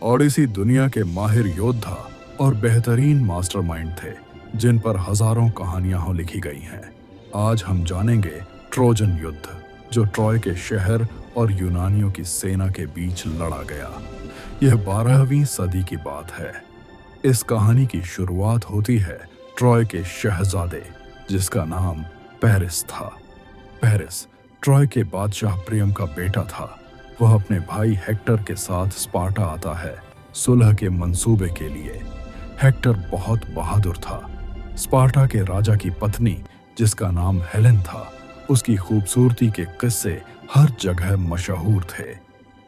ओडिसी दुनिया के माहिर योद्धा और बेहतरीन मास्टरमाइंड थे, जिन पर हजारों कहानियां लिखी गई हैं। आज हम जानेंगे ट्रोजन युद्ध, जो ट्रॉय के शहर और यूनानियों की सेना के बीच लड़ा गया। यह 12वीं सदी की बात है। इस कहानी की शुरुआत होती है ट्रॉय के शहजादे, जिसका नाम पेरिस था। पेरिस ट्रॉय के बादशाह प्रियम का बेटा था। वह अपने भाई हेक्टर के साथ स्पार्टा आता है सुलह के मंसूबे के लिए। हेक्टर बहुत बहादुर था। स्पार्टा के राजा की पत्नी, जिसका नाम हेलेन था, उसकी खूबसूरती के किस्से हर जगह मशहूर थे।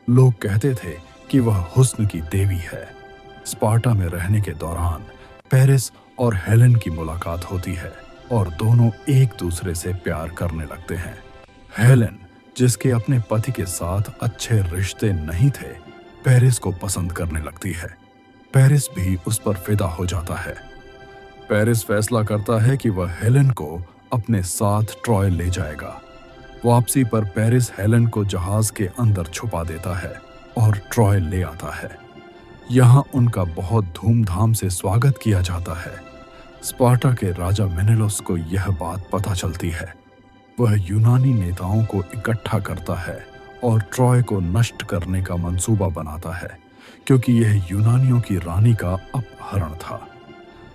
लोग कहते थे कि वह हुस्न की देवी है। स्पार्टा में रहने के दौरान पेरिस और हेलेन की मुलाकात होती है और दोनों एक दूसरे से प्यार करने लगते हैं। हेलेन, जिसके अपने पति के साथ अच्छे रिश्ते नहीं थे, पेरिस को पसंद करने लगती है। पेरिस भी उस पर फिदा हो जाता है। पेरिस फैसला करता है कि वह हेलेन को अपने साथ ट्रॉय ले जाएगा। वापसी पर पेरिस हेलेन को जहाज के अंदर छुपा देता है और ट्रॉय ले आता है। यहाँ उनका बहुत धूमधाम से स्वागत किया जाता है। स्पार्टा के राजा मेनेलोस को यह बात पता चलती है। वह यूनानी नेताओं को इकट्ठा करता है और ट्रॉय को नष्ट करने का मंसूबा बनाता है, क्योंकि यह यूनानियों की रानी का अपहरण था।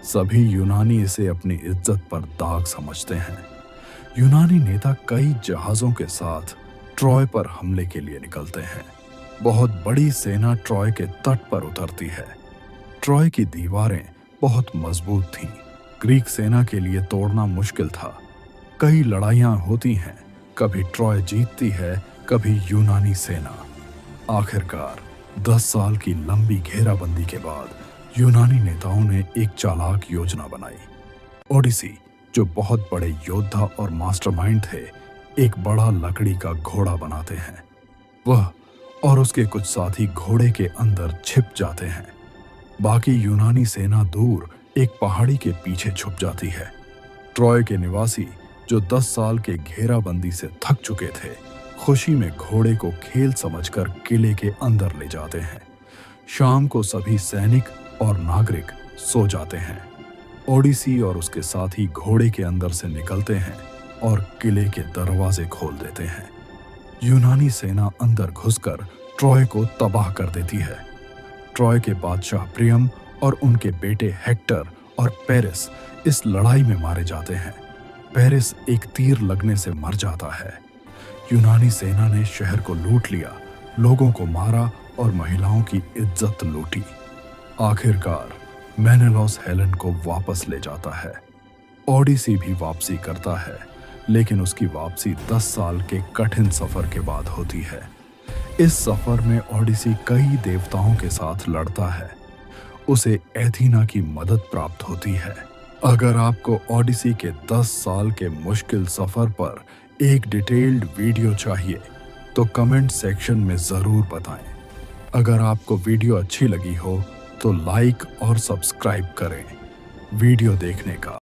सभी यूनानी इसे अपनी इज्जत पर दाग समझते हैं। यूनानी नेता कई जहाजों के साथ ट्रॉय पर हमले के लिए निकलते हैं। बहुत बड़ी सेना ट्रॉय के तट पर उतरती है। ट्रॉय की दीवारें बहुत मजबूत थीं। ग्रीक सेना के लिए तोड़ना मुश्किल था। कई लड़ाइयां होती हैं, कभी ट्रॉय जीतती है, कभी यूनानी सेना। आखिरकार 10 साल की लंबी घेराबंदी के बाद यूनानी नेताओं ने एक चालाक योजना बनाई। ओडिसी, जो बहुत बड़े योद्धा और मास्टरमाइंड थे, एक बड़ा लकड़ी का घोड़ा बनाते हैं। वह और उसके कुछ साथी घोड़े के अंदर छिप जाते हैं। बाकी यूनानी सेना दूर एक पहाड़ी के पीछे छुप जाती है। ट्रॉय के निवासी, जो 10 साल के घेराबंदी से थक चुके थे, खुशी में घोड़े को खेल समझकर किले के अंदर ले जाते हैं। शाम को सभी सैनिक और नागरिक सो जाते हैं। ओडिसी और उसके साथी घोड़े के अंदर से निकलते हैं और किले के दरवाजे खोल देते हैं। यूनानी सेना अंदर घुसकर ट्रॉय को तबाह कर देती है। ट्रॉय के बादशाह प्रियम और उनके बेटे हेक्टर और पेरिस इस लड़ाई में मारे जाते हैं। पेरिस एक तीर लगने से मर जाता है। यूनानी सेना ने शहर को लूट लिया, लोगों को मारा और महिलाओं की इज्जत लूटी। आखिरकार मेनेलोस हेलेन को वापस ले जाता है। ओडिसी भी वापसी करता है, लेकिन उसकी वापसी 10 साल के कठिन सफर के बाद होती है। इस सफर में ओडिसी कई देवताओं के साथ लड़ता है। उसे एथीना की मदद प्राप्त होती है। अगर आपको ओडिसी के 10 साल के मुश्किल सफर पर एक डिटेल्ड वीडियो चाहिए, तो कमेंट सेक्शन में जरूर बताएं। अगर आपको वीडियो अच्छी लगी हो तो लाइक और सब्सक्राइब करें। वीडियो देखने का